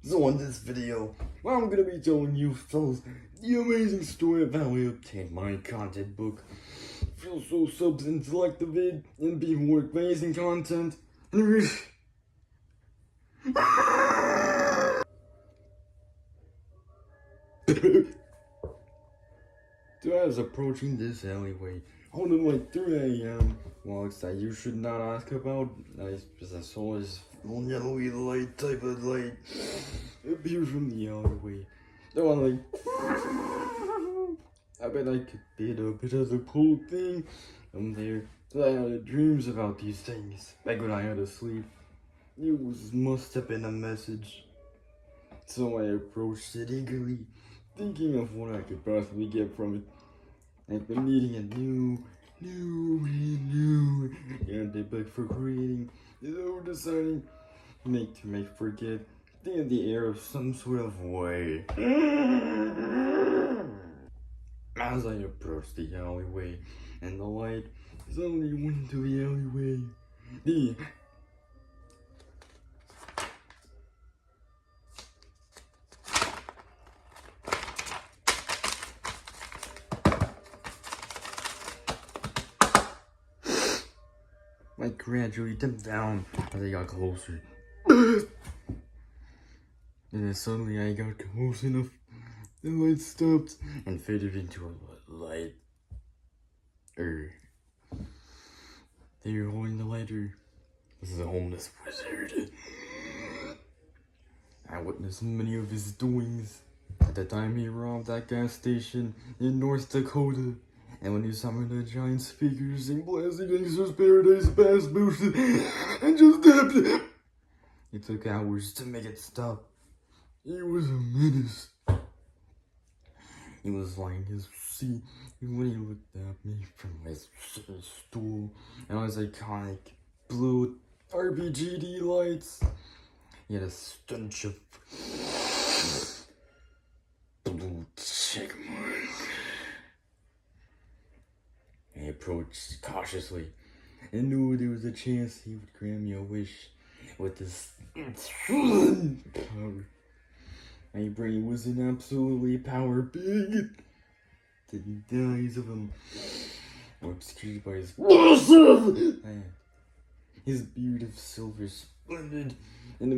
So in this video, I'm gonna be telling you fellas the amazing story of how I obtained my content book. Feel so substance like the vid and be more amazing content. So I was approaching this alleyway, holding like 3 a.m. Walks that you should not ask about. Because I saw this yellowy light type of light appear from the alleyway. So I'm like, I bet I could be a bit of the cool thing. I'm there. So I had dreams about these things back when I had to sleep. Must have been a message. So I approached it eagerly, thinking of what I could possibly get from it. I've been needing a new content book for creating. So deciding to make forget the air of some sort of way. As I approached the alleyway, and the light suddenly went into the alleyway. I gradually dipped down as I got closer. And then suddenly I got close enough. The light stopped and faded into a light. They were holding the lighter. This is a homeless wizard. I witnessed many of his doings. At the time he robbed that gas station in North Dakota. And when he summoned the giant speakers and blasted Gangster's Paradise Bass boosted and just tapped it. It took hours to make it stop. He was a menace. He was lying in his seat when he looked at me from his stool and his iconic blue RBGD lights. He had a stench of blue check mark. I approached cautiously and knew there was a chance he would grant me a wish with his power. My brain was an absolutely power big. The eyes of him were obscured by his beard of silver splendid and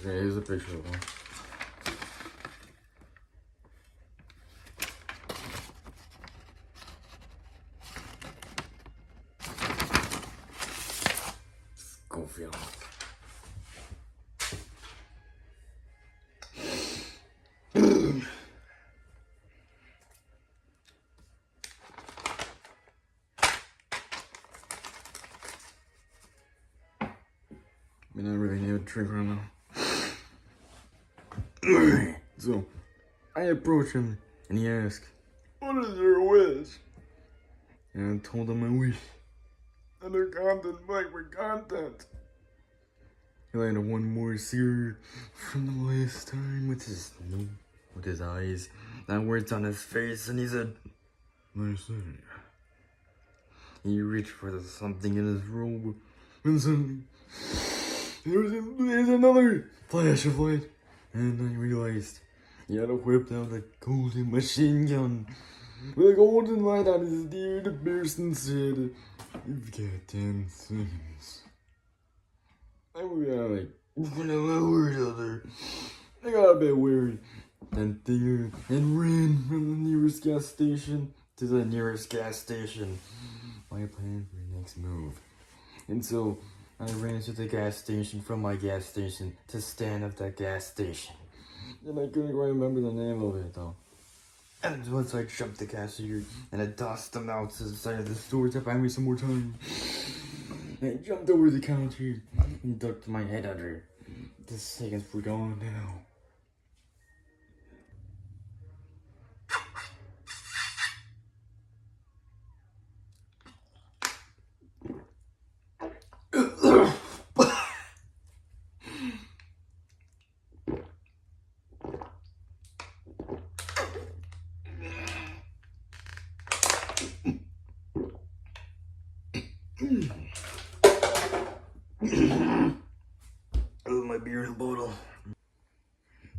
here's a picture of him. Go feel. I mean, I really need a drink right now. So, I approached him and he asked, "What is your wish?" And I told him my wish. Another content bike with content. He lighted one more cigarette from the last time with his eyes, that words on his face, and he said, "Nice thing." He reached for something in his robe, and suddenly there's another flash of light, and I realized he had whipped out a golden machine gun with a golden light on his ear to burst and said, "You've got 10 seconds." I was like, what a word other. I got a bit weird. And ran from the nearest gas station to the nearest gas station. My plan for the next move. And so I ran to the gas station from my gas station to stand at that gas station. And I couldn't quite remember the name of it though. And once I jumped the cashier and I tossed them out to the side of the store to buy me some more time. I jumped over the counter and ducked my head under. The seconds were gone now. Oh, my beer in a bottle.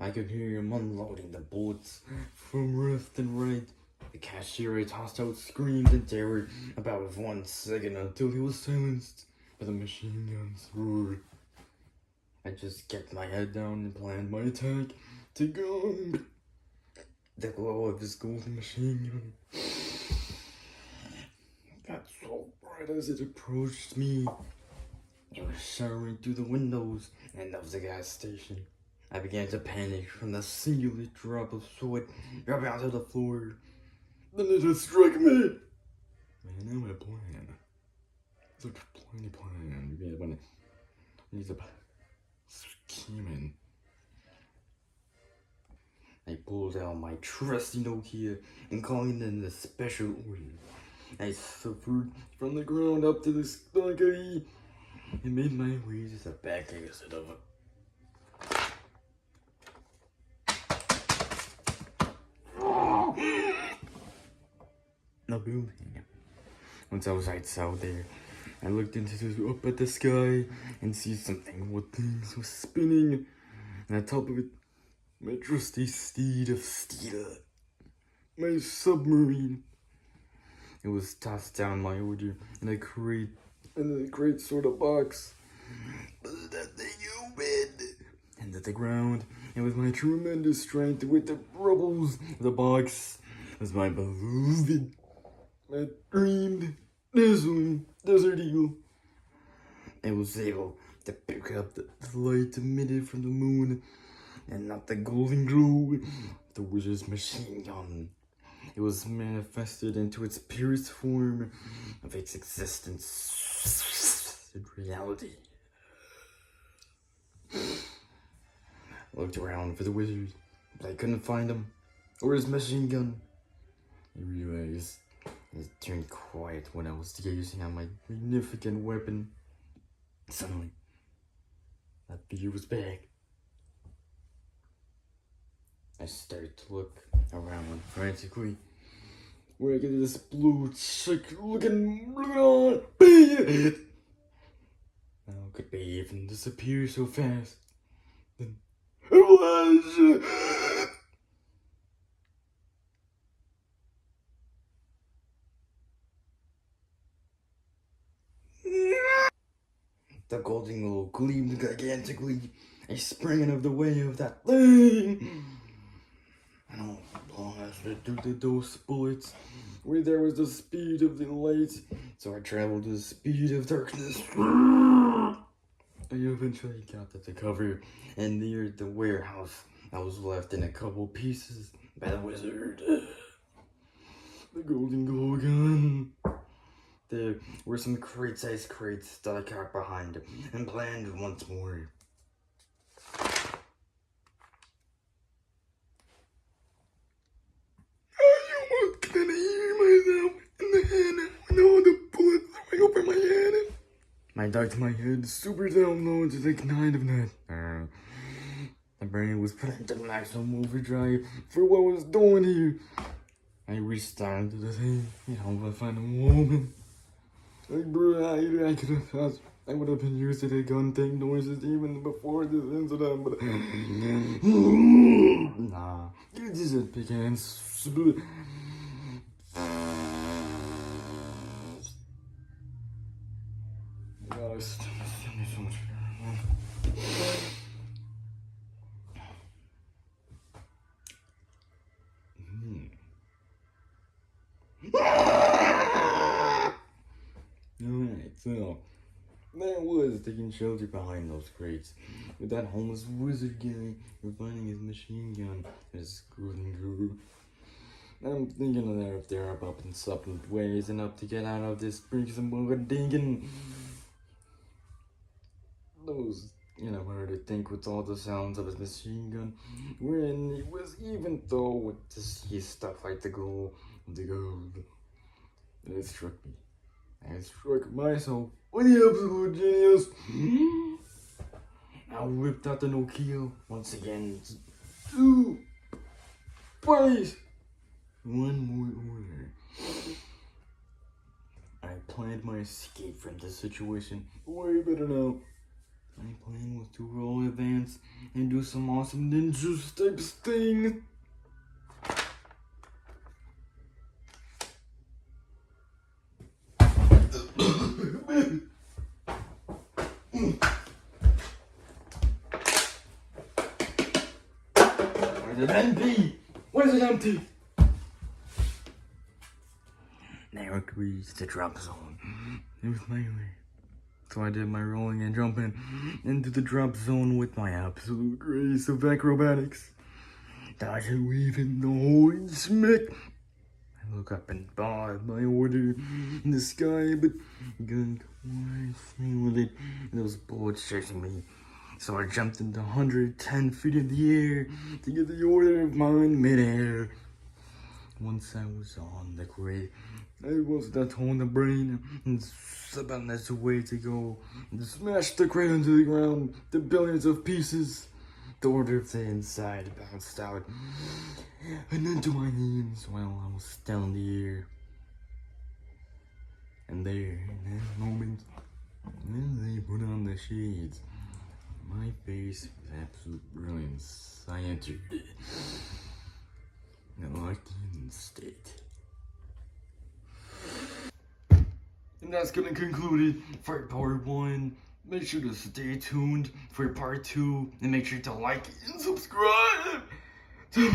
I could hear him unloading the bullets from left and right. The cashier tossed out screams in terror about 1 second until he was silenced by the machine gun's roar. I just kept my head down and planned my attack to gun. The glow of his golden machine gun got so bright as it approached me. It was showering through the windows and of the gas station. I began to panic from the singular drop of sweat dropping onto the floor. Then it had struck me. Man, I have a plan. Such a plan. Yeah, when he's a scheming. I pulled out my trusty Nokia and calling in the special order. I suffered from the ground up to the sky and made my way to the back exit of it. The building. Once I was out there, I looked up at the sky and see something with things was spinning, and on top of it, my trusty steed of steel, my submarine. It was tossed down my order in a crate sort of box. But that thing opened, and at the ground, and with my tremendous strength, with the rubbles of the box, was my beloved, my dreamed, dazzling desert eagle. I was able to pick up the light emitted from the moon, and not the golden glow of the wizard's machine gun. It was manifested into its purest form of its existence in reality. I looked around for the wizard, but I couldn't find him, or his machine gun. I realized it turned quiet when I was gazing on my magnificent weapon. Suddenly, that fear was back. I started to look around frantically, where I get this blue chick looking on. How could they even disappear so fast? Then it was. The golden glow gleamed gigantically. I sprang out of the way of that thing. I don't long after those bullets, where there was the speed of the light, so I traveled the speed of darkness. I eventually got to the cover and near the warehouse. I was left in a couple pieces by the wizard. The golden glow gun. There were some crate-sized crates that I caught behind and planned once more. I almost couldn't hear myself in the head when all the bullets went over my head. I ducked my head super down low to the kind of net. The brain was put into maximum overdrive for what was doing here. I reached down to the thing and hoped I find a woman. Like, bro, I could have thought I would have been used to the gun thing noises even before this incident, but nah, you just pick hands. Guys, tell me so much. Alright, so there was taking shelter behind those crates with that homeless wizard guy refining his machine gun and his golden guru. I'm thinking that if they're up and supping ways enough to get out of this Springbok dinking. Those, hard to think with all the sounds of his machine gun, when it was even though with to see stuff like the gold, and it struck me. I struck myself with the absolute genius. I whipped out the Nokia once again. 2 twice. One more order. I planned my escape from this situation way better now My plan was to roll advance and do some awesome ninja type thing. Where's it empty? Where's it empty? Now it reached the drop zone. It was my way. So I did my rolling and jumping into the drop zone with my absolute grace of acrobatics. Dodge and weave in the holy smack. I look up and barred my order in the sky, but got twice with it. Those bullets chasing me. So I jumped into 110 feet in the air to get the order of mine midair. Once I was on the crate, I was that on the brain and about that's the way to go. And smashed the crate into the ground to billions of pieces. The order of the inside bounced out and into my knees while I was still in the air. And there, in that moment, when they put on the shades, my face was absolute brilliance. I entered the locked-in state. And that's gonna conclude it for part 1. Make sure to stay tuned for part 2, and make sure to like and subscribe to